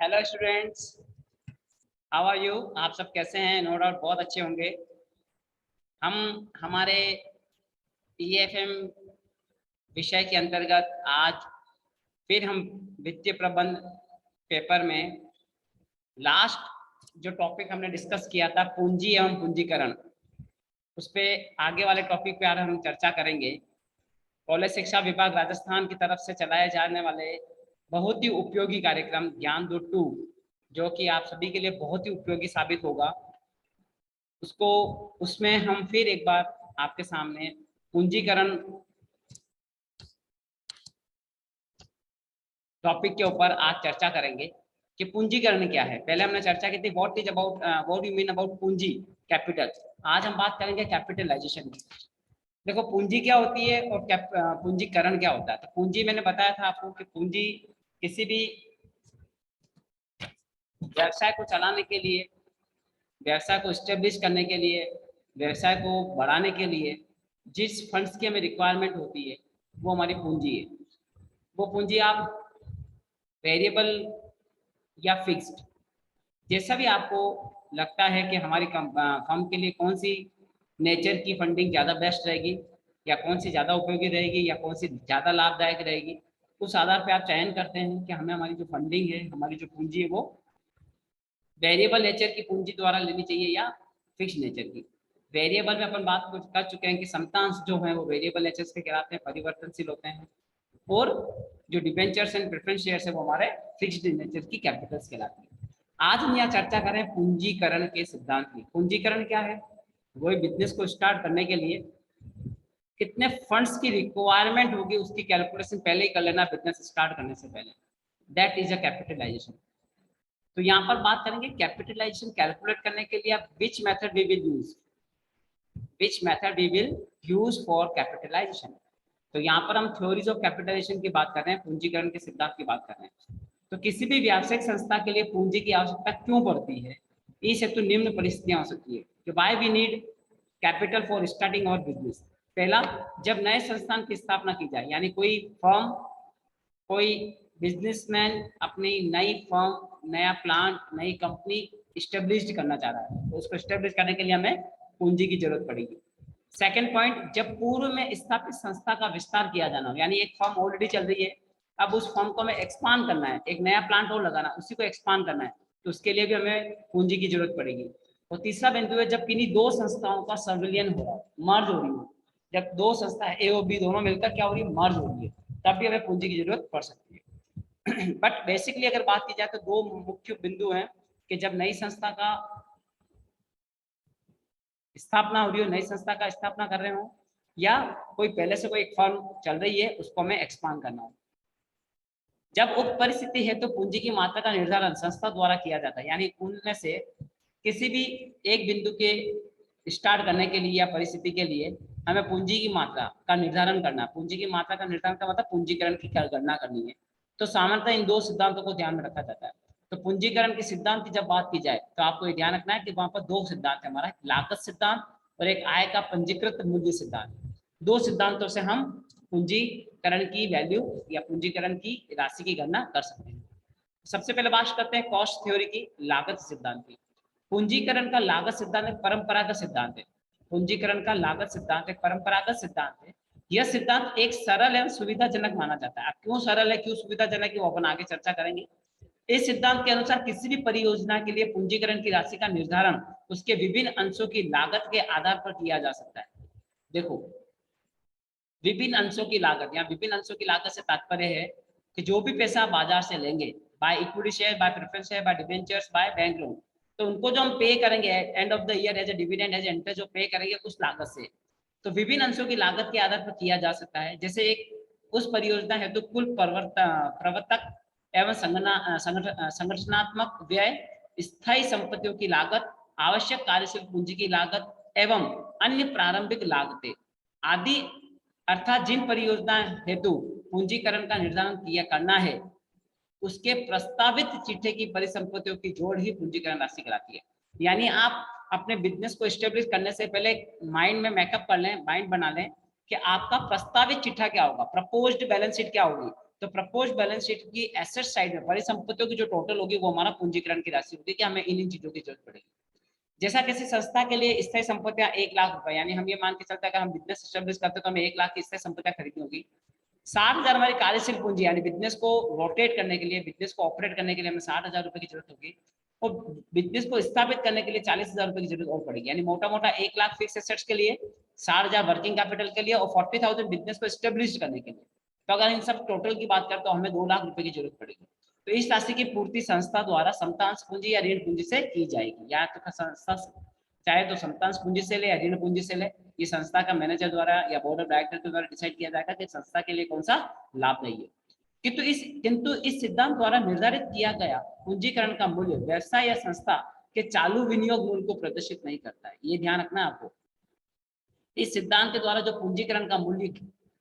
Hello students, how are you. आप सब कैसे हैं? नो डाउट बहुत अच्छे होंगे। हम हमारे टीएफएम विषय के अंतर्गत आज फिर हम वित्तीय प्रबंध पेपर में लास्ट जो टॉपिक हमने डिस्कस किया था पूंजी एवं पूंजीकरण, उस पे आगे वाले टॉपिक पे आज हम चर्चा करेंगे। कॉलेज शिक्षा विभाग राजस्थान की तरफ से चलाए जाने वाले बहुत ही उपयोगी कार्यक्रम ज्ञान दूत 2, जो कि आप सभी के लिए बहुत ही उपयोगी साबित होगा, उसको उसमें हम फिर एक बार आपके सामने पूंजीकरण टॉपिक के ऊपर आज चर्चा करेंगे कि पूंजीकरण क्या है। पहले हमने चर्चा की थी what is about what you mean about पूंजी, कैपिटल। आज हम बात करेंगे कैपिटलाइजेशन की। देखो पूंजी क्या होती है और पूंजीकरण क्या होता है। तो पूंजी मैंने बताया था आपको कि पूंजी किसी भी व्यवसाय को चलाने के लिए, व्यवसाय को स्टेब्लिश करने के लिए, व्यवसाय को बढ़ाने के लिए जिस फंड्स की हमें रिक्वायरमेंट होती है वो हमारी पूंजी है। वो पूंजी आप वेरिएबल या फिक्स्ड, जैसा भी आपको लगता है कि हमारी फर्म के लिए कौन सी नेचर की फंडिंग ज़्यादा बेस्ट रहेगी, या कौन सी ज़्यादा उपयोगी रहेगी, या कौन सी ज़्यादा लाभदायक रहेगी, उस आधार पर आप चयन करते हैं कि हमें हमारी जो फंडिंग है, हमारी जो पूंजी है, वो वेरिएबल नेचर की पूंजी द्वारा लेनी चाहिए या फिक्स नेचर की। वेरिएबल में अपन बात कर चुके हैं कि समतांश जो है वो वेरिएबल नेचर के कहलाते हैं, परिवर्तनशील होते हैं, और जो डिबेंचर्स एंड प्रेफरेंस शेयर्स है वो हमारे फिक्स्ड नेचर की कैपिटल्स कहलाती है। आज हम यहाँ चर्चा करें पूंजीकरण के सिद्धांत की। पूंजीकरण क्या है? वही बिजनेस को स्टार्ट करने के लिए कितने फंड्स की रिक्वायरमेंट होगी उसकी कैलकुलेशन पहले ही कर लेना बिजनेस स्टार्ट करने से पहले, दैट इज अ कैपिटलाइजेशन। तो यहाँ पर बात करेंगे कैपिटलाइजेशन कैलकुलेट करने के लिए आप which method we will use, which method we will use for capitalization. तो यहाँ पर हम थ्योरीज ऑफ कैपिटलाइजेशन की बात कर रहे हैं, पूंजीकरण के सिद्धांत की बात कर रहे हैं। तो किसी भी व्यावसायिक संस्था के लिए पूंजी की आवश्यकता क्यों पड़ती है? इस हेतु निम्न परिस्थितियां हो सकती है कि why we need capital for starting और बिजनेस। पहला, जब नए संस्थान की स्थापना की जाए, यानी कोई फर्म, कोई बिजनेसमैन अपनी नई फर्म, नया प्लांट, नई कंपनी स्टेब्लिश करना चाह रहा है, तो उसको स्टेब्लिश करने के लिए हमें पूंजी की जरूरत पड़ेगी। सेकंड पॉइंट, जब पूर्व में स्थापित संस्था का विस्तार किया जाना हो, यानी एक फर्म ऑलरेडी चल रही है, अब उस फर्म को हमें एक्सपांड करना है, एक नया प्लांट और लगाना, उसी को एक्सपांड करना है, तो उसके लिए भी हमें पूंजी की जरूरत पड़ेगी। और तीसरा बिंदु है जब किन्हीं दो संस्थाओं का संविलियन हो रहा है, मर्ज हो रही हो, जब दो संस्था ए और बी दोनों मिलकर क्या हो रही है, मर्ज हो रही है, तब भी हमें पूंजी की जरूरत पड़ सकती है। बट बेसिकली अगर बात की जाए तो दो मुख्य बिंदु हैं कि जब नई संस्था का स्थापना हो रही हो, नई संस्था का स्थापना कर रहे हो, या कोई पहले से कोई एक फर्म चल रही है उसको हमें एक्सपांड करना हो। जब उक्त परिस्थिति है तो पूंजी की मात्रा का निर्धारण संस्था द्वारा किया जाता है, यानी उनमें से किसी भी एक बिंदु के स्टार्ट करने के लिए या परिस्थिति के लिए हमें पूंजी की मात्रा का निर्धारण करना है। पूंजी की मात्रा का निर्धारण का मतलब पूंजीकरण की गणना करनी है। तो सामान्यतः इन दो सिद्धांतों को ध्यान में रखा जाता है। तो पूंजीकरण के सिद्धांत की जब बात की जाए तो आपको ये ध्यान रखना है कि वहां पर दो सिद्धांत है, हमारा लागत सिद्धांत और एक आय का पंजीकृत मूल्य सिद्धांत। दो सिद्धांतों से हम पूंजीकरण की वैल्यू या पूंजीकरण की राशि की गणना कर सकते हैं। सबसे पहले बात करते हैं कॉस्ट थ्योरी की, लागत सिद्धांत की। पूंजीकरण का लागत सिद्धांत एक परंपरागत सिद्धांत है। पूंजीकरण का लागत सिद्धांत एक परंपरागत सिद्धांत है। यह सिद्धांत एक सरल एवं सुविधाजनक माना जाता है। क्यों सरल है, क्यों सुविधाजनक है, वो अपन आगे चर्चा करेंगे। इस सिद्धांत के अनुसार किसी भी परियोजना के लिए पूंजीकरण की राशि का निर्धारण उसके विभिन्न अंशों की लागत के आधार पर किया जा सकता है। देखो, विभिन्न अंशों की लागत या विभिन्न अंशों की लागत से तात्पर्य है कि जो भी पैसा आप बाजार से लेंगे, by equity share, by preference share, by debentures, by bank loan, तो उनको जो हम पे करेंगे end of the year as a dividend, as interest जो पे करेंगे उस लागत से, तो विभिन्न अंशों की लागत के आधार पर किया जा सकता है। जैसे एक उस परियोजना हेतु कुल प्रवर्तक एवं संगठनात्मक व्यय, स्थायी संपत्तियों की लागत, आवश्यक कार्यशील पूंजी की लागत एवं अन्य प्रारंभिक लागतें आदि, अर्थात जिन परियोजना हेतु पूंजीकरण का निर्धारण किया करना है उसके प्रस्तावित चिट्ठे की परिसंपत्तियों की जोड़ ही पूंजीकरण राशि कहलाती है। यानी आप अपने बिजनेस को स्टेब्लिश करने से पहले माइंड में मेकअप कर लें, माइंड बना लें कि आपका प्रस्तावित चिट्ठा क्या होगा, प्रपोज्ड बैलेंस शीट क्या होगी, तो प्रपोज बैलेंस शीट की एसेट साइड में परिसंपत्तियों की जो टोटल होगी वो हमारा पूंजीकरण की राशि होगी कि हमें इन चीजों की जरूरत पड़ेगी। जैसा किसी संस्था के लिए स्थायी संपत्तियां 1 लाख रुपए, यानी हम ये मान के चलते हैं कि हम बिजनेस एस्टेब्लिश करते हैं तो हमें 1 लाख की स्थायी संपत्तियां खरीदनी होगी। 60,000 हमारी कार्यशील पूंजी, यानी बिजनेस को रोटेट करने के लिए, बिजनेस को ऑपरेट करने के लिए हमें 60,000 रुपए की जरूरत होगी, और बिजनेस को स्थापित करने के लिए 40,000 रुपए की जरूरत और पड़ेगी। यानी मोटा मोटा 1 लाख फिक्स एसेट्स के लिए, 60,000 वर्किंग कैपिटल के लिए और 40,000 बिजनेस को स्टेब्लिश करने के लिए। तो अगर इन सब टोटल की बात करें तो हमें 2 लाख रुपए की जरूरत पड़ेगी। तो इस राशि की पूर्ति संस्था द्वारा समतांश पूंजी या ऋण पूंजी से की जाएगी। या तो संस्था चाहे तो समतांश पूंजी से ले या ऋण पूंजी से ले, ये संस्था का मैनेजर द्वारा या बोर्ड ऑफ डायरेक्टर के द्वारा डिसाइड किया जाएगा कि संस्था के लिए कौन सा लाभदायी है। किंतु इस सिद्धांत द्वारा निर्धारित किया गया पूंजीकरण का मूल्य व्यवसाय या संस्था के चालू विनियोग मूल्य को प्रदर्शित नहीं करता है। ये ध्यान रखना आपको। इस सिद्धांत के द्वारा जो पूंजीकरण का मूल्य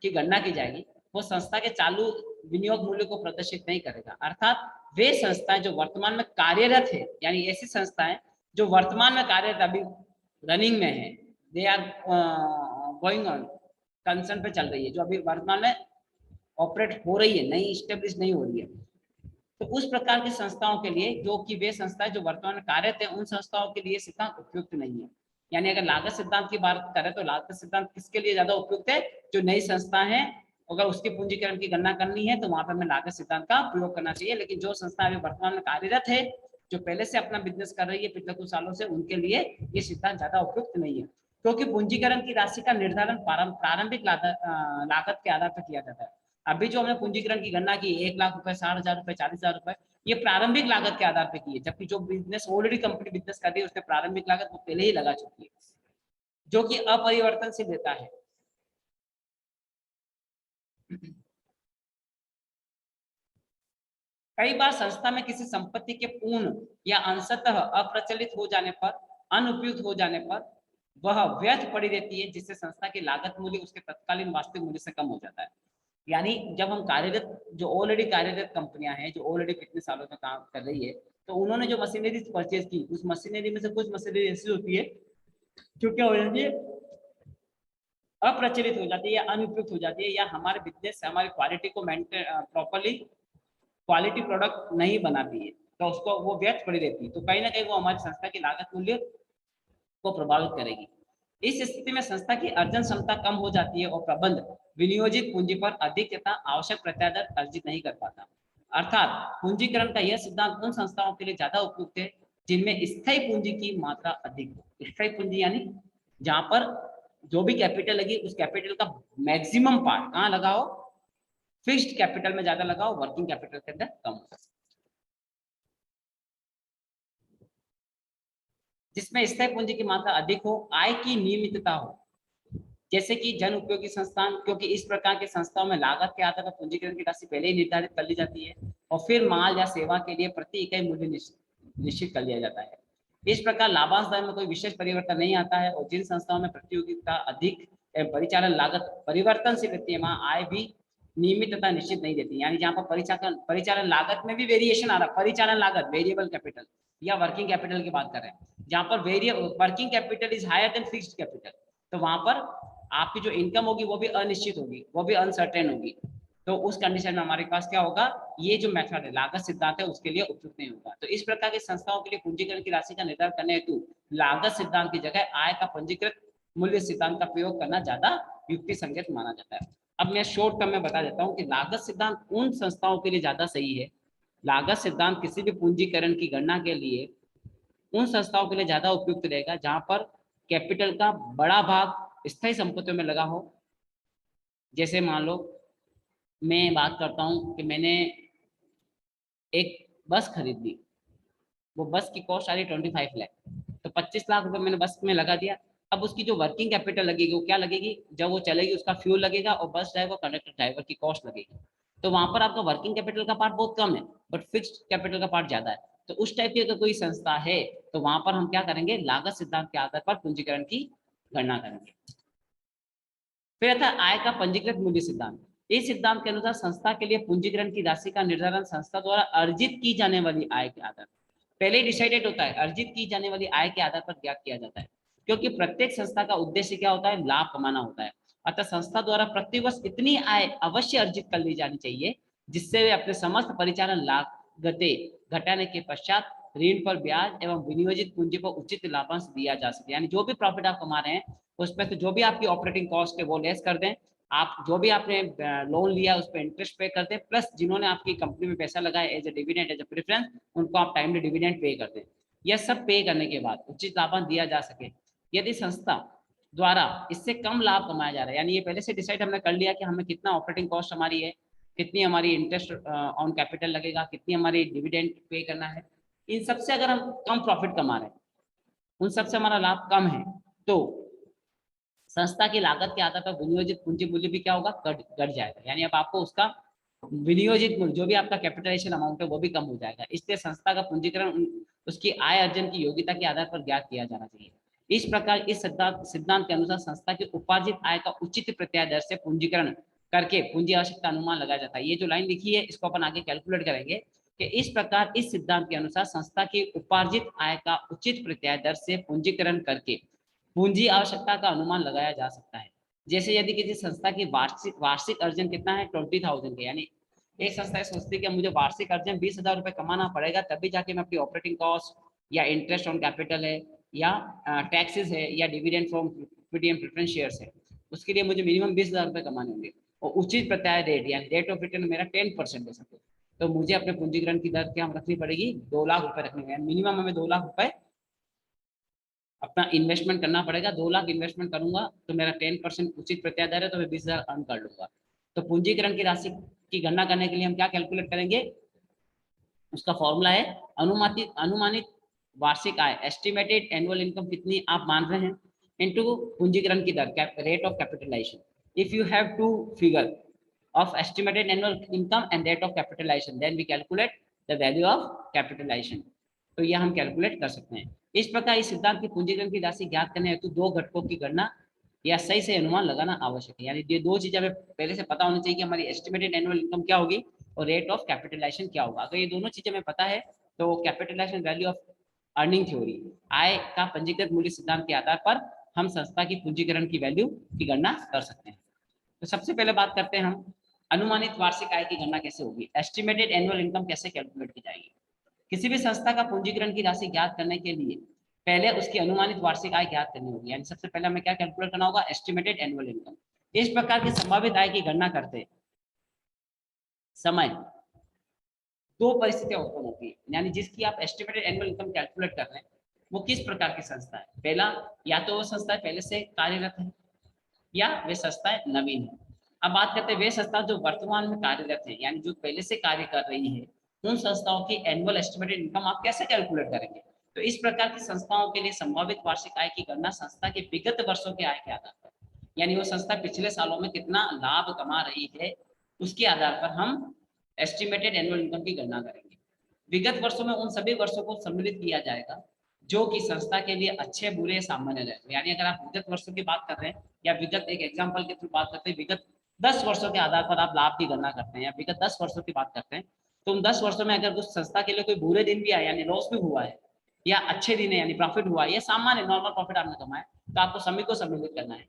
की गणना की जाएगी वो संस्था के चालू विनियोग मूल्य को प्रदर्शित नहीं करेगा। अर्थात वे संस्थाएं जो वर्तमान में कार्यरत है, यानी ऐसी संस्थाएं जो वर्तमान में कार्यरत अभी रनिंग में है, they are going on, concern पे चल रही है, जो अभी वर्तमान में ऑपरेट हो रही है, नई स्टेब्लिश नहीं हो रही है, तो उस प्रकार की संस्थाओं के लिए, जो कि वे संस्थाएं जो वर्तमान में कार्यरत है, उन संस्थाओं के लिए सिद्धांत उपयुक्त नहीं है। यानी अगर लागत सिद्धांत की बात करें तो लागत सिद्धांत किसके लिए ज्यादा उपयुक्त है? जो नई संस्था है, अगर उसके पूंजीकरण की गणना करनी है तो वहां पर हमें लागत सिद्धांत का प्रयोग करना चाहिए। लेकिन जो संस्था अभी वर्तमान में कार्यरत है, जो पहले से अपना बिजनेस कर रही है पिछले कुछ सालों से, उनके लिए ये सिद्धांत ज्यादा उपयुक्त नहीं है, क्योंकि पूंजीकरण की राशि का निर्धारण प्रारंभिक लागत के आधार पर किया जाता है। अभी जो हमने पूंजीकरण की गणना की 1 लाख रुपए, 60,000 रुपए, 40,000 रुपए, ये प्रारंभिक लागत के आधार पर की है, जबकि जो बिजनेस ऑलरेडी कंपनी बिजनेस कर रही है उसने प्रारंभिक लागत वो पहले ही लगा चुकी है, जो कि अपरिवर्तनशील देता है। कई बार संस्था में किसी संपत्ति के पूर्ण या अंशतः अप्रचलित हो जाने पर, अनुपयुक्त हो जाने पर वह व्यर्थ पड़ी रहती है, जिससे संस्था की लागत मूल्य उसके तत्कालीन वास्तविक मूल्य से कम हो जाता है। यानी जब हम कार्यरत, जो ऑलरेडी कार्यरत कंपनियां हैं, जो ऑलरेडी कितने सालों से काम कर रही है, तो उन्होंने जो मशीनरी परचेज की, उस मशीनरी में से कुछ मशीनरी ऐसी होती है जो क्या हो जाती है, अप्रचलित हो जाती है या अनुपयुक्त हो जाती है, या हमारे बिजनेस से हमारी क्वालिटी को मेंटेन प्रॉपर्ली क्वालिटी प्रोडक्ट नहीं बनाती है, तो उसको वो व्यर्थ पड़ी रहती है, तो कहीं ना कहीं वो हमारी संस्था की लागत मूल्य को प्रभावित करेगी। इस स्थिति में संस्था की अर्जन क्षमता कम हो जाती है और प्रबंध विनियोजित पूंजी पर अधिक तथा आवश्यक प्रत्यादर अर्जित नहीं कर पाता। अर्थात पूंजीकरण का यह सिद्धांत उन संस्थाओं के लिए ज्यादा उपयुक्त है जिनमें स्थायी पूंजी की मात्रा अधिक हो। स्थायी पूंजी यानी जहां पर जो भी कैपिटल लगी, उस कैपिटल का मैक्सिमम पार्ट कहाँ लगाओ, फिक्स्ड कैपिटल में ज्यादा लगाओ, वर्किंग कैपिटल के अंदर कम हो, जिसमें स्थायी पूंजी की मात्रा अधिक हो, आय की नियमितता हो, जैसे कि जन उपयोगी संस्थान, क्योंकि इस प्रकार के संस्थाओं में लागत के आधार पर पूंजीकरण की राशि पहले ही निर्धारित कर ली जाती है और फिर माल या सेवा के लिए प्रति इकाई मूल्य निश्चित कर लिया जाता है। इस प्रकार लाभांश दर में कोई विशेष परिवर्तन नहीं आता है, और जिन संस्थाओं में प्रतियोगिता अधिक एवं परिचालन लागत परिवर्तनशील रहती है, वहां आय भी नियमित तथा निश्चित नहीं रहती। यानी जहां पर परिचालन लागत में भी वेरिएशन आ रहा है, परिचालन लागत वेरिएबल कैपिटल या वर्किंग कैपिटल की बात कर रहे हैं, जहां पर working capital is higher than fixed capital, तो वहां पर आपकी जो इनकम होगी वो भी अनिश्चित होगी, वो भी अनसर्टेन होगी। तो उस कंडीशन में हमारे पास क्या होगा, ये जो मेथड है लागत सिद्धांत है उसके लिए उपयुक्त नहीं होगा। तो इस प्रकार की संस्थाओं के लिए पूंजीकरण की राशि का निर्धारण करने हेतु लागत सिद्धांत की जगह आय का पंजीकृत मूल्य सिद्धांत का प्रयोग करना ज्यादा युक्ति संगत माना जाता है। अब मैं शॉर्ट टर्म में बता देता हूँ कि लागत सिद्धांत उन संस्थाओं के लिए ज्यादा सही है, लागत सिद्धांत किसी भी पूंजीकरण की गणना के लिए उन संस्थाओं के लिए ज्यादा उपयुक्त रहेगा जहां पर कैपिटल का बड़ा भाग स्थायी संपत्तियों में लगा हो। जैसे मान लो मैं बात करता हूं कि मैंने एक बस खरीद ली, वो बस की कॉस्ट आ रही 25 लाख, तो 25 लाख रुपए मैंने बस में लगा दिया। अब उसकी जो वर्किंग कैपिटल लगेगी वो क्या लगेगी, जब वो चलेगी उसका फ्यूल लगेगा और बस ड्राइवर कंडक्टर ड्राइवर की कॉस्ट लगेगी, तो वहां पर आपका वर्किंग कैपिटल का पार्ट बहुत कम है बट फिक्स्ड कैपिटल का पार्ट ज्यादा है। तो उस टाइप की अगर कोई संस्था है तो वहां पर हम क्या करेंगे, लागत सिद्धांत के आधार पर पूंजीकरण की गणना करेंगे। फिर था आय का पंजीकृत मूल्य सिद्धांत। इस सिद्धांत के अनुसार संस्था के लिए पूंजीकरण की राशि का निर्धारण संस्था द्वारा अर्जित की जाने वाली आय के आधार पर पहले ही डिसाइडेड होता है, अर्जित की जाने वाली आय के आधार पर ज्ञात किया जाता है, क्योंकि प्रत्येक संस्था का उद्देश्य क्या होता है, लाभ कमाना होता है। अतः संस्था द्वारा प्रतिवर्ष इतनी आय अवश्य अर्जित कर ली जानी चाहिए जिससे वे अपने समस्त परिचालन लागतें घटाने के पश्चात ऋण पर ब्याज एवं विनियोजित पूंजी पर उचित लाभांश दिया जा सके। यानी जो भी प्रॉफिट आप कमा रहे हैं उसमें से जो भी आपकी ऑपरेटिंग कॉस्ट है वो लेस कर दें, आप जो भी आपने लोन लिया उस पर इंटरेस्ट पे कर दें, प्लस जिन्होंने आपकी कंपनी में पैसा लगाया as a dividend as a preference उनको आप टाइमली डिविडेंड पे कर दें। यह सब पे करने के बाद उचित लाभांश दिया जा सके। यदि संस्था द्वारा इससे कम लाभ कमाया जा रहा है, यानी ये पहले से डिसाइड हमने कर लिया कि हमें कितना ऑपरेटिंग कॉस्ट हमारी है, कितनी हमारी इंटरेस्ट ऑन कैपिटल लगेगा, कितनी हमारी डिविडेंड पे करना है, इन सबसे अगर हम कम प्रॉफिट कमा रहे हैं, उन सबसे हमारा लाभ कम है, तो संस्था की लागत के आधार पर विनियोजित पूंजी मूल्य भी क्या होगा, घट जाएगा। यानी अब आपको उसका विनियोजित मूल्य जो भी आपका कैपिटलाइजेशन अमाउंट है वो भी कम हो जाएगा। इसलिए संस्था का पूंजीकरण उसकी आय अर्जन की योग्यता के आधार पर ज्ञात किया जाना चाहिए। इस प्रकार इस सिद्धांत के अनुसार संस्था की उपार्जित आय का उचित प्रत्याय दर से पूंजीकरण करके पूंजी आवश्यकता अनुमान लगाया जाता है। ये जो लाइन लिखी है इसको अपन आगे कैलकुलेट करेंगे कि इस प्रकार इस सिद्धांत के अनुसार संस्था की उपार्जित आय का उचित प्रत्याय दर से पूंजीकरण करके पूंजी आवश्यकता का अनुमान लगाया जा सकता है। जैसे यदि किसी संस्था की वार्षिक अर्जन कितना है 20,000 के, यानी एक संस्था सोचती है कि मुझे वार्षिक अर्जन 20,000 रुपए कमाना पड़ेगा तभी जाके मैं अपनी ऑपरेटिंग कॉस्ट या इंटरेस्ट ऑन कैपिटल है या टैक्सेस है या dividend from equity and preference shares है, उसके लिए मुझे मिनिमम 20,000 रुपए कमाने होंगे और उचित प्रत्याय रेट यानी रेट ऑफ रिटर्न मेरा 10% है सपोज, तो मुझे अपने पूंजीकरण की दर क्या रखनी पड़ेगी, 2 लाख रुपए रखनी पड़ेगी। मिनिमम हमें 2 लाख रुपए अपना इन्वेस्टमेंट करना पड़ेगा। 2 लाख इन्वेस्टमेंट करूंगा तो मेरा 10% उचित प्रत्याय दर है, तो मैं 20,000 अर्न कर लूंगा। तो पूंजीकरण की राशि की गणना करने के लिए हम क्या कैलकुलेट करेंगे, उसका फॉर्मूला है अनुमानित वार्षिक आय, एस्टिमेटेड एनुअल इनकम कितनी आप मान रहे हैं, इनटू पूंजीकरण की दर, rate of capitalization. If you have to figure of estimated annual income and rate of capitalization, then we calculate the value of capitalization। तो यह हम कैलकुलेट कर सकते हैं। इस प्रकार इस सिद्धांत की पूंजीकरण की राशि ज्ञात करने हेतु दो घटकों की गणना या सही से अनुमान लगाना आवश्यक है। यानी ये दो चीजें हमें पहले से पता होनी चाहिए कि हमारी एस्टिमेटेड एनुअल इनकम क्या होगी और रेट ऑफ कैपिटलाइजेशन क्या होगा। अगर ये दोनों चीजें हमें पता है तो capitalization value of earning theory, आय का पंजीकृत मूल्य सिद्धांत के आधार पर हम संस्था की पूंजीकरण की वैल्यू की गणना कर सकते हैं। तो सबसे पहले बात करते हैं हम अनुमानित वार्षिक आय की गणना कैसे होगी, एस्टिमेटेड एनुअल इनकम कैसे कैलकुलेट की जाएगी। किसी भी संस्था का पूंजीकरण की राशि ज्ञात करने के लिए पहले उसकी अनुमानित वार्षिक आय ज्ञात करनी होगी। यानी सबसे पहले हमें क्या कैलकुलेट करना होगा, एस्टिमेटेड एनुअल इनकम। इस प्रकार की संभावित आय की गणना करते समय दो परिस्थितियां उत्पन्न होती है, यानी जिसकी आप एस्टिमेटेड एनुअल इनकम कैलकुलेट कर रहे हैं वो किस प्रकार की संस्था है। पहला, या तो वो संस्था पहले से कार्यरत है या वे संस्थाएं नवीन है। अब बात करते हैं वे संस्था जो वर्तमान में कार्यरत है, यानी जो पहले से कार्य कर रही है, उन संस्थाओं की एनुअल एस्टिमेटेड इनकम आप कैसे कैलकुलेट करेंगे। तो इस प्रकार की संस्थाओं के लिए संभावित वार्षिक आय की गणना संस्था के विगत वर्षों के आय के आधार पर, यानी वो संस्था पिछले सालों में कितना लाभ कमा रही है उसके आधार पर हम एस्टिमेटेड एनुअल इनकम की गणना करेंगे। विगत वर्षों में उन सभी वर्षों को सम्मिलित किया जाएगा जो कि संस्था के लिए अच्छे बुरे सामान्य रहे। यानी अगर आप विगत वर्षों की बात कर रहे हैं या विगत एक एग्जांपल के थ्रू बात करते हैं, विगत 10 वर्षों के आधार पर आप लाभ की गणना करते हैं या विगत 10 वर्षों की बात करते हैं, तो उन 10 वर्षों में अगर कुछ संस्था के लिए कोई बुरे दिन भी आए यानी लॉस भी हुआ है या अच्छे दिन है यानी प्रॉफिट हुआ है या सामान्य नॉर्मल प्रॉफिट आपने कमाया, तो आपको सभी को सम्मिलित करना है।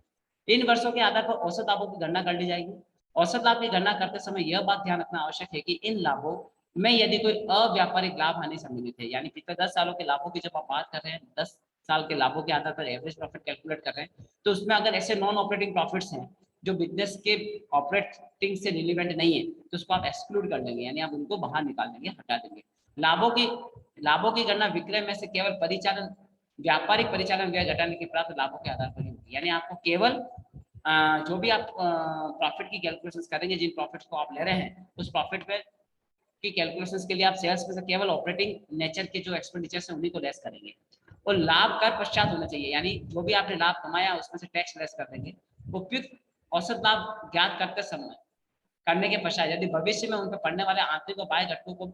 इन वर्षों के आधार पर औसत लाभों की गणना कर ली जाएगी। औसत लाभ की गणना करते समय यह बात ध्यान रखना आवश्यक है कि इन लाभों में यदि कोई अव्यापारिक लाभ हानि सम्मिलित है, यानी पिछले 10 सालों के लाभों की जब आप बात कर रहे हैं, 10 साल के लाभों के आधार पर एवरेज प्रॉफिट कैलकुलेट कर रहे हैं, तो उसमें अगर ऐसे नॉन ऑपरेटिंग प्रॉफिट्स हैं जो बिजनेस के ऑपरेटिंग से रिलेवेंट नहीं है तो उसको आप एक्सक्लूड कर लेंगे, यानी आप उनको बाहर निकाल देंगे, हटा देंगे। लाभों की गणना विक्रय में से केवल परिचालन व्यापारिक परिचालन व्यय घटाने के प्राप्त लाभों के आधार पर ही होगी। यानी आपको केवल जो भी आप प्रॉफिट की कैलकुलेशंस करेंगे, जिन प्रॉफिट्स को आप ले रहे हैं उस प्रॉफिट पे की कैलकुलेशंस के लिए आप सेल्स में से केवल ऑपरेटिंग नेचर के जो एक्सपेंडिचर्स हैं उन्हीं को लेस करेंगे और लाभ कर पश्चात होना चाहिए, यानी जो भी आपने लाभ कमाया उसमें से टैक्स लेस कर देंगे। उपयुक्त औसत लाभ ज्ञात करते समय करने के पश्चात यदि भविष्य में उन पर पड़ने वाले आंतरिक और बाह्य घटकों को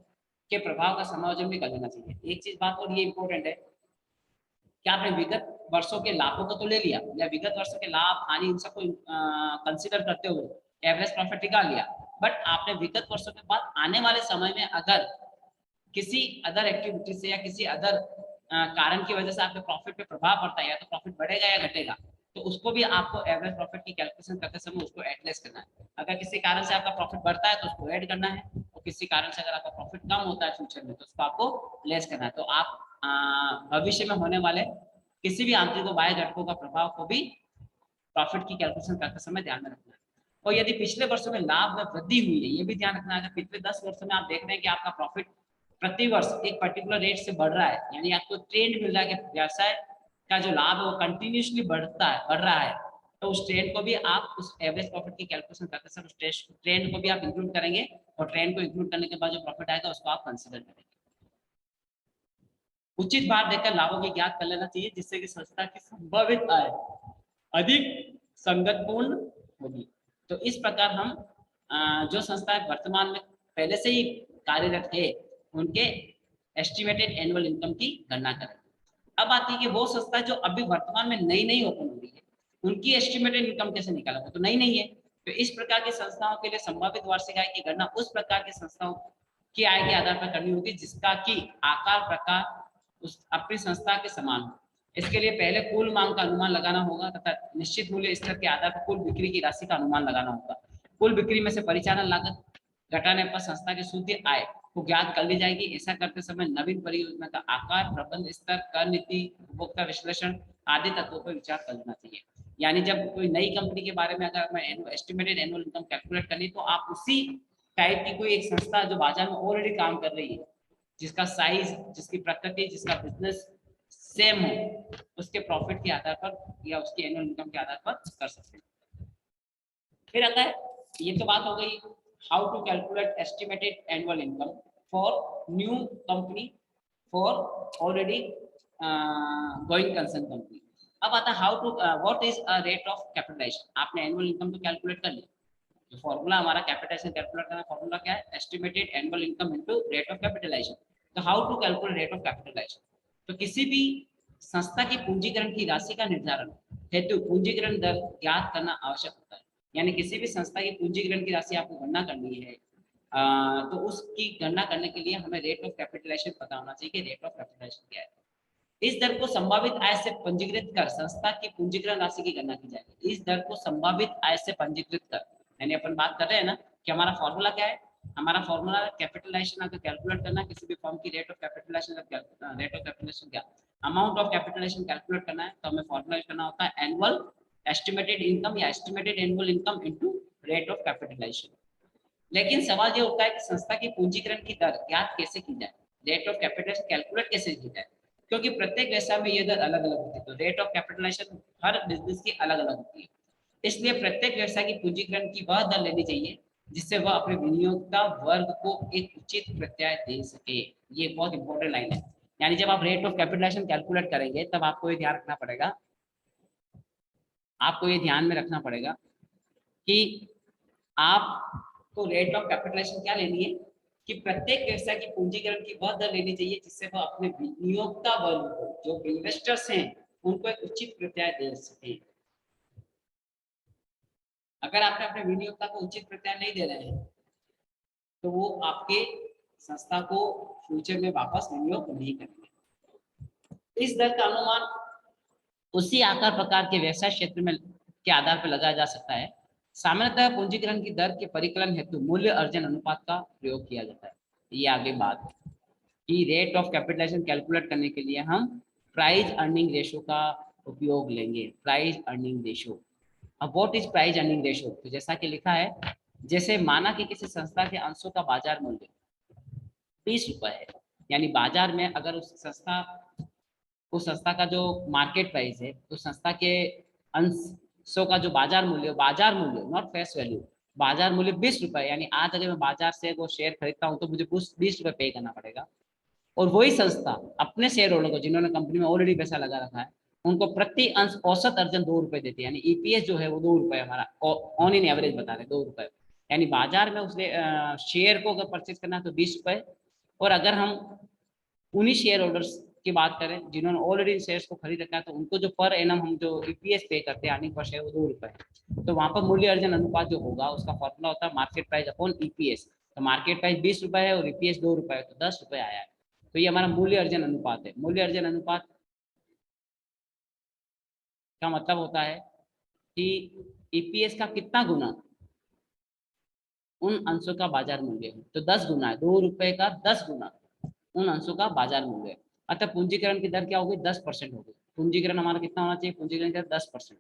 के प्रभाव का समायोजन भी कर लेना चाहिए। एक चीज बात और ये इंपॉर्टेंट है कि आपने विगत वर्षों के लाभों को तो ले लिया या विगत वर्षों के लाभ हानि इन सबको कंसिडर करते हुए एवरेज प्रॉफिट निकाल लिया, बट आपने विगत वर्षों के बाद आने वाले समय में अगर किसी अदर एक्टिविटी से या किसी अदर कारण की वजह से आपके प्रॉफिट पे प्रभाव पड़ता है, या तो प्रॉफिट बढ़ेगा या घटेगा, तो उसको भी आपको एवरेज प्रॉफिट की कैलकुलेशन करते समय उसको ऐड लेस करना है। अगर किसी कारण से आपका प्रॉफिट बढ़ता है तो उसको ऐड करना है, और किसी कारण से अगर आपका प्रॉफिट कम होता है फ्यूचर में तो उसको आपको लेस करना है। तो आप भविष्य में होने वाले किसी भी आंतरिक व बाह्य घटकों का प्रभाव को भी प्रॉफिट की कैलकुलेशन करते समय ध्यान में रखना है। और यदि पिछले वर्षों में लाभ में वृद्धि हुई है, ये भी ध्यान रखना है। अगर पिछले 10 वर्षों में आप देख रहे हैं कि आपका प्रॉफिट प्रति वर्ष एक पर्टिकुलर रेट से बढ़ रहा है, यानी आपको ट्रेंड मिल रहा है कि व्यवसाय का जो लाभ है वो कंटिन्यूसली बढ़ रहा है, तो उस ट्रेंड को भी आप उस एवरेज प्रॉफिट की कैलकुलेशन करते समय उस ट्रेंड को भी आप इंक्लूड करेंगे, और ट्रेंड को इंक्लूड करने के बाद जो प्रॉफिट आएगा उसको आप कंसिडर करेंगे। उचित भार देकर लाभों की ज्ञात कर लेना चाहिए, जिससे कि संस्था की संभावित आय अधिक संगतपूर्ण होगी। तो इस प्रकार हम जो संस्थाएं वर्तमान में पहले से ही कार्यरत है उनके एस्टिमेटेड एनुअल इनकम की गणना करें। अब आती है कि वो संस्था जो अभी वर्तमान में नई नई ओपन हो रही है उनकी एस्टिमेटेड इनकम कैसे निकालेंगे, तो नई नहीं है। तो इस प्रकार की संस्थाओं के लिए संभावित वार्षिक आय की गणना उस प्रकार की संस्थाओं की आय के आधार पर करनी होगी जिसका की आकार प्रकार उस अपनी संस्था के समान हो। इसके लिए पहले कुल मांग का अनुमान लगाना होगा तथा निश्चित मूल्य स्तर के आधार पर कुल बिक्री की राशि का अनुमान लगाना होगा। कुल बिक्री में से परिचालन लागत घटाने पर संस्था की शुद्ध आय को ज्ञात कर ली जाएगी। ऐसा करते समय नवीन परियोजना का आकार, प्रबंध स्तर, कर नीति, उपभोक्ता विश्लेषण आदि तत्वों पर विचार करना चाहिए। यानी जब कोई नई कंपनी के बारे में अगर मैं एस्टिमेटेड एनुअल इनकम कैलकुलेट करनी तो आप उसी टाइप की कोई एक संस्था जो बाजार में ऑलरेडी काम कर रही है, जिसका साइज, जिसकी प्रकृति, जिसका बिजनेस सेम हो, उसके प्रॉफिट के आधार पर या उसकी एनुअल इनकम के आधार पर कर सकते हैं। फिर आता है, ये तो बात हो गई how to calculate estimated annual income for new company, for already going concern company. अब आता है how to what is a rate of capitalization. आपने एनुअल इनकम तो कैलकुलेट कर लिया, तो फॉर्मूला हमारा कैपिटलाइजेशन कैलकुलेट करना, फॉर्मूला क्या है, estimated annual income into rate of capitalization. तो how to calculate rate of capitalization, तो किसी भी संस्था की पूंजीकरण की राशि का निर्धारण हेतु पूंजीकरण दर ज्ञात करना आवश्यक होता है। यानी किसी भी संस्था की पूंजीकरण की राशि आपको गणना करनी है, तो उसकी गणना करने के लिए हमें रेट ऑफ कैपिटलाइजेशन पता होना चाहिए कि रेट ऑफ कैपिटलाइजेशन क्या है। इस दर को संभावित आय से पंजीकृत कर संस्था की पूंजीकरण राशि की गणना की जाएगी। इस दर को संभावित आय से पंजीकृत कर, यानी अपन बात कर रहे हैं ना कि हमारा फॉर्मूला क्या है, हमारा फॉर्मूला कैपिटलाइजेशन अगर कैलकुलेट करना है किसी भी फर्म की rate of capitalization, rate of capitalization क्या, अमाउंट ऑफ कैपिटलाइजेशन कैलकुलेट करना है, तो हमें फॉर्मूला यूज करना होता है एनुअल एस्टिमेटेड इनकम या estimated annual income into rate of capitalization. लेकिन सवाल ये होता है कि संस्था की पूंजीकरण की दर ज्ञात कैसे की जाए, रेट ऑफ कैपिटलाइजेशन कैलकुलेट कैसे की जाए, क्योंकि प्रत्येक व्यवसाय में ये दर अलग अलग होती है। तो रेट ऑफ कैपिटलाइजेशन हर बिजनेस की अलग अलग होती है, इसलिए प्रत्येक व्यवसाय की पूंजीकरण की वह दर लेनी चाहिए जिससे वह अपने विनियोक्ता वर्ग को एक उचित प्रत्याय दे सके। ये बहुत इंपॉर्टेंट लाइन है। यानी जब आप रेट ऑफ कैपिटलाइजेशन कैलकुलेट करेंगे तब आपको ये ध्यान रखना पड़ेगा, आपको ये ध्यान में रखना पड़ेगा कि आपको रेट ऑफ कैपिटलाइजेशन क्या लेनी है कि प्रत्येक व्यवसाय की पूंजीकरण की वह दर लेनी चाहिए जिससे वह अपने विनियोक्ता वर्ग को, जो इन्वेस्टर्स हैं, उनको एक उचित प्रत्याय दे सके। अगर आपने अपने विनियोक्ता को उचित प्रत्याय नहीं दे रहे हैं तो वो आपके संस्था को फ्यूचर में वापस विनियोग नहीं करेंगे। इस दर का अनुमान उसी आकार प्रकार के व्यवसाय क्षेत्र में के आधार पर लगाया जा सकता है। सामान्यतः पूंजीकरण की दर के परिकलन हेतु मूल्य अर्जन अनुपात का प्रयोग किया जाता है। ये आगे बात है कि रेट ऑफ कैपिटलाइजेशन कैलकुलेट करने के लिए हम प्राइस अर्निंग रेशो का उपयोग लेंगे। प्राइस अर्निंग रेशो, अब what is price earning ratio, तो जैसा कि लिखा है, जैसे माना कि किसी संस्था के अंशों का बाजार मूल्य 20 रुपए है, यानी बाजार में अगर उस संस्था का जो मार्केट प्राइस है, उस संस्था के अंशों का जो बाजार मूल्य नॉट फेस वैल्यू, बाजार मूल्य 20 रुपए, यानी आज अगर मैं बाजार से वो शेयर खरीदता हूँ तो मुझे 20 रुपए पे करना पड़ेगा। और वही संस्था अपने शेयर होल्डर को, जिन्होंने कंपनी में ऑलरेडी पैसा लगा रखा है, उनको प्रति अंश औसत अर्जन 2 रुपए देती है। यानी ईपीएस जो है वो 2 रुपए हमारा ऑन इन एवरेज बता रहे 2 रुपए। यानी बाजार में उसने शेयर को अगर परचेज करना है तो 20 रुपए, और अगर हम उन्हीं शेयर होल्डर्स की बात करें जिन्होंने ऑलरेडी शेयर्स को खरीद रखा है तो उनको जो पर एनम हम जो ईपीएस पे करते हैं, पर शेयर, वो 2 रुपए। तो वहां पर मूल्य अर्जन अनुपात जो होगा उसका फॉर्मूला होता है मार्केट प्राइस अपॉन ईपीएस। तो मार्केट प्राइस 20 रुपए है और ईपीएस 2 रुपए है, तो 10 रुपए आया है। तो ये हमारा मूल्य अर्जन अनुपात है। मूल्य अर्जन अनुपात का मतलब होता है कि ईपीएस का कितना गुना उन अंशों का बाजार मूल्य है। तो 10 गुना है, 2 रुपए का 10 गुना उन अंशों का बाजार मूल्य है। अतः पूंजीकरण की दर क्या होगी? 10% होगी। पूंजीकरण हमारा कितना होना चाहिए? पूंजीकरण की दर 10%।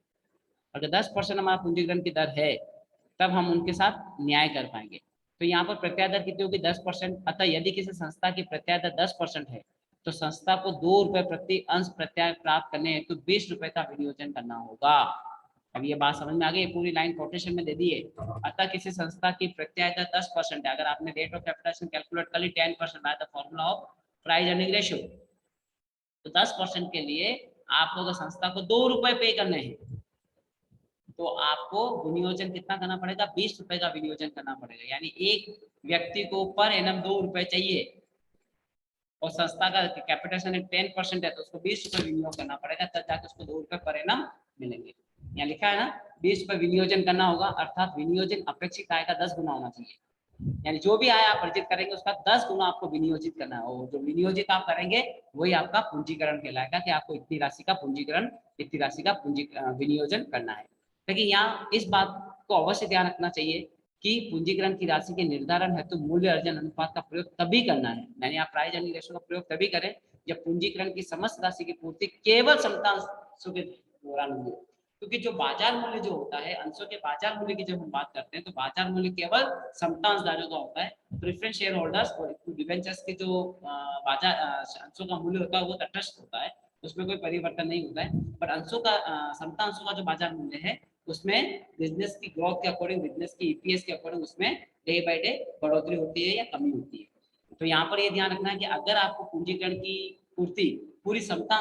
अगर 10% हमारा पूंजीकरण की दर है तब हम उनके साथ न्याय कर पाएंगे। तो यहाँ पर प्रत्याय दर कितनी होगी? 10%। अतः यदि किसी संस्था की प्रत्याय दर 10% है तो संस्था को 2 रुपए प्रति अंश प्रत्याय प्राप्त करने हेतु 20 रुपए का विनियोजन करना होगा। अब ये बात समझ में आ गई? पूरी लाइन कोटेशन में दे दी है। अतः किसी संस्था की प्रत्याय दर 10% है। अगर आपने रेट ऑफ कैपिटलाइजेशन कैलकुलेट कर ली 10% आया, the formula of price earning ratio. तो 10% के लिए आपको अगर संस्था को 2 रुपए पे करने हैं तो आपको विनियोजन कितना करना पड़ेगा? 20 रुपए का विनियोजन करना पड़ेगा। यानी एक व्यक्ति को पर एनम 2 रुपए चाहिए और संस्था का कैपिटल 10% है तो उसको 20 रुपए विनियोग करना पड़ेगा, तब जाकर उसको 2 रुपए पर एनम मिलेंगे। यहाँ लिखा है ना 20 रुपए विनियोजन करना होगा, अर्थात विनियोजन अपेक्षित आय का 10 गुना होना चाहिए। यानी जो भी आय आप अर्जित करेंगे उसका 10 गुना आपको विनियोजित करना है और जो विनियोजित आप करेंगे वही आपका पूंजीकरण कहलाएगा कि आपको इतनी राशि का पूंजीकरण, इतनी राशि का विनियोजन करना है। लेकिन यहाँ इस बात को अवश्य ध्यान रखना चाहिए कि पूंजीकरण की राशि के निर्धारण हेतु मूल्य अर्जन अनुपात का प्रयोग तभी करना है, यानी आप प्राइस अर्निंग रेशियो का प्रयोग तभी करें जब पूंजीकरण की समस्त राशि की पूर्ति केवल समता अंशों के दौरान हो। क्योंकि जो बाजार मूल्य जो होता है, अंशों के बाजार मूल्य की जब हम बात करते हैं तो बाजार मूल्य केवल समता अंशधारियों का होता है। प्रेफरेंस शेयर होल्डर्स और डिबेंचर्स के जो बाजार अंशों का मूल्य होता है वो तटस्थ होता है, उसमें कोई परिवर्तन नहीं होता है। पर अंशों का समता अंशों का जो बाजार मूल्य है उसमें बिजनेस की ग्रोथ के अकॉर्डिंग, बिजनेस की ईपीएस के अकॉर्डिंग उसमें डे बाय डे बढ़ोतरी होती है या कमी होती है। तो यहाँ पर ये ध्यान रखना है कि अगर आपको पूंजीकरण की पूर्ति पूरी समता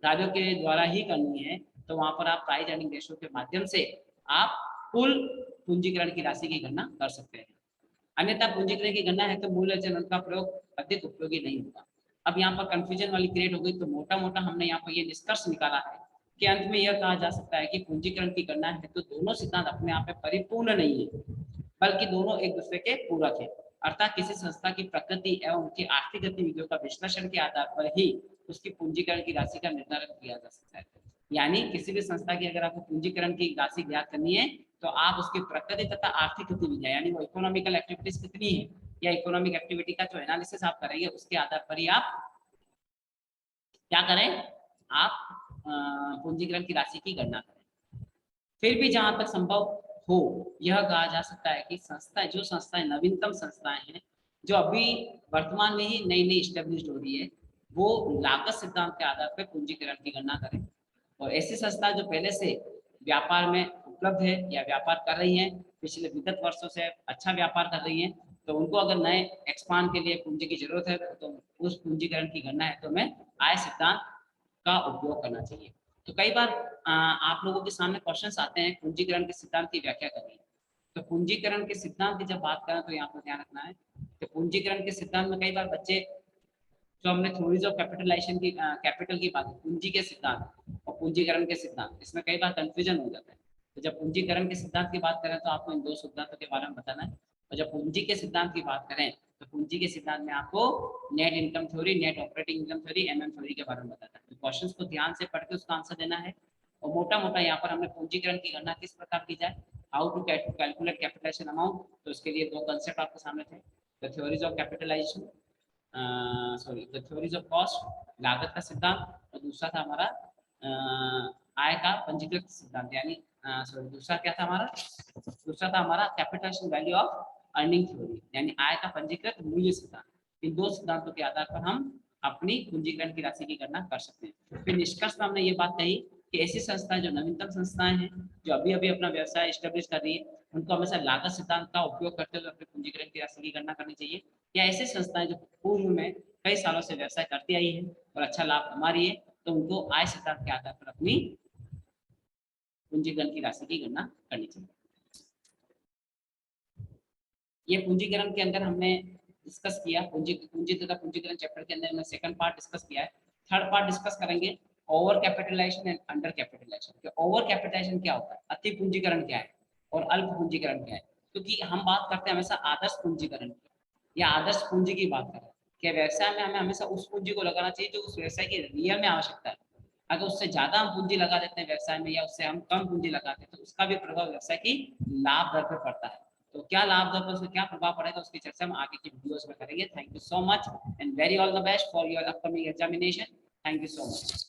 कार्यों के द्वारा ही करनी है तो वहां पर आप प्राइस अर्निंग रेशियो के माध्यम से आप कुल पूंजीकरण की राशि की गणना कर सकते हैं। अन्यथा पूंजीकरण की गणना है तो मूल्य अर्जन का प्रयोग अधिक उपयोगी नहीं होगा। अब यहाँ पर कंफ्यूजन वाली क्रिएट हो गई, तो मोटा मोटा हमने यहाँ पर ये निष्कर्ष निकाला है कि अंत में यह कहा जा सकता है कि पूंजीकरण की गणना है तो दोनों सिद्धांत अपने आप में परिपूर्ण नहीं है, बल्कि दोनों एक दूसरे के पूरक है। अर्थात किसी संस्था की प्रकृति एवं उनकी आर्थिक गतिविधियों का विश्लेषण के आधार पर ही उसकी पूंजीकरण की राशि का निर्धारण किया जा सकता है। यानी किसी भी संस्था की अगर आपको पूंजीकरण की राशि ज्ञात करनी है तो आप उसकी प्रकृति तथा आर्थिक गतिविधियां यानी वो इकोनॉमिकल एक्टिविटीज कितनी है या इकोनॉमिक एक्टिविटी का जो एनालिसिस आप करेंगे उसके आधार पर ही आप क्या करें, आप पूंजीकरण की राशि की गणना करें। फिर भी जहां तक संभव हो यह कहा जा सकता है कि संस्थाएं, जो संस्थाएं नवीनतम संस्थाएं हैं जो अभी वर्तमान में ही नई नई स्टेब्लिश हो रही है, वो लागत सिद्धांत के आधार पर पूंजीकरण की गणना करें। और ऐसी संस्थाएं जो पहले से व्यापार में उपलब्ध है या व्यापार कर रही हैं, पिछले विगत वर्षों से अच्छा व्यापार कर रही हैं, तो उनको अगर नए एक्सपांड के लिए पूंजी की जरूरत है तो उस पूंजीकरण की गणना है तो हमें आय सिद्धांत का उपयोग करना चाहिए। तो कई बार आप लोगों के सामने क्वेश्चंस आते हैं पूंजीकरण के सिद्धांत की व्याख्या करिए। तो पूंजीकरण के सिद्धांत की जब बात करें तो यहाँ पर ध्यान रखना है कि पूंजीकरण के सिद्धांत में कई बार बच्चे, जो हमने थ्योरीज ऑफ कैपिटलाइजेशन की कैपिटल की बात, पूंजी के सिद्धांत और पूंजीकरण के सिद्धांत, इसमें कई बार कंफ्यूजन हो जाता है। तो जब पूंजीकरण के सिद्धांत की बात करें तो आपको इन दो सिद्धांतों के बारे में बताना है, और जब पूंजी के सिद्धांत की बात करें तो पूंजी के सिद्धांत में आपको net income theory, net operating income theory, MM theory के बारे में बताना है। तो क्वेश्चंस को ध्यान से पढ़ के उसका आंसर देना है। और मोटा मोटा यहाँ पर हमने पूंजीकरण की गणना किस प्रकार की जाए, how to calculate capitalization amount, तो उसके लिए दो कंसेप्ट आपके सामने थे, the theories of capitalization, sorry the theories of cost, लागत का सिद्धांत, और दूसरा था हमारा आय का पंजीकृत सिद्धांत, यानी सॉरी दूसरा क्या था हमारा, दूसरा था हमारा capitalization value of earning theory, यानी आय का पंजीकृत मूल्य सिद्धांत। इन दो सिद्धांतों के आधार पर हम अपनी पूंजीकरण की राशि की गणना कर सकते हैं। फिर निष्कर्ष में हमने ये बात कही कि ऐसी संस्थाएं जो नवीनतम संस्थाएं हैं जो अभी अभी अपना व्यवसाय स्टेब्लिश कर रही है उनको हमेशा लागत सिद्धांत का उपयोग करते हुए अपनी पूंजीकरण की राशि की गणना करनी चाहिए। या ऐसी संस्थाएं जो पूर्व में कई सालों से व्यवसाय करती आई है और अच्छा लाभ कमा रही है तो उनको आय सिद्धांत के आधार पर अपनी पूंजीकरण की राशि की गणना करनी चाहिए। ये पूंजीकरण के अंदर हमने डिस्कस किया, पूंजी तथा पूंजीकरण चैप्टर के अंदर हमने सेकंड पार्ट डिस्कस किया है। थर्ड पार्ट डिस्कस करेंगे over capitalization and under capitalization. Over capitalization क्या होता है, अति पूंजीकरण क्या है, और अल्प पूंजीकरण क्या है। क्योंकि हम बात करते हैं हमेशा आदर्श पूंजीकरण की या आदर्श पूंजी की बात करें कि व्यवसाय में हमें हमेशा उस पूंजी को लगाना चाहिए जो उस व्यवसाय की रियल में आवश्यकता है। अगर उससे ज्यादा हम पूंजी लगा देते हैं व्यवसाय में या उससे हम कम पूंजी लगाते हैं तो उसका भी प्रभाव व्यवसाय की लाभ दर पर पड़ता है। तो क्या लाभ दर पर उसका क्या प्रभाव पड़ेगा उसकी चर्चा हम आगे की वीडियोस में करेंगे। Thank you so much and very all the best for your upcoming examination. Thank you so much.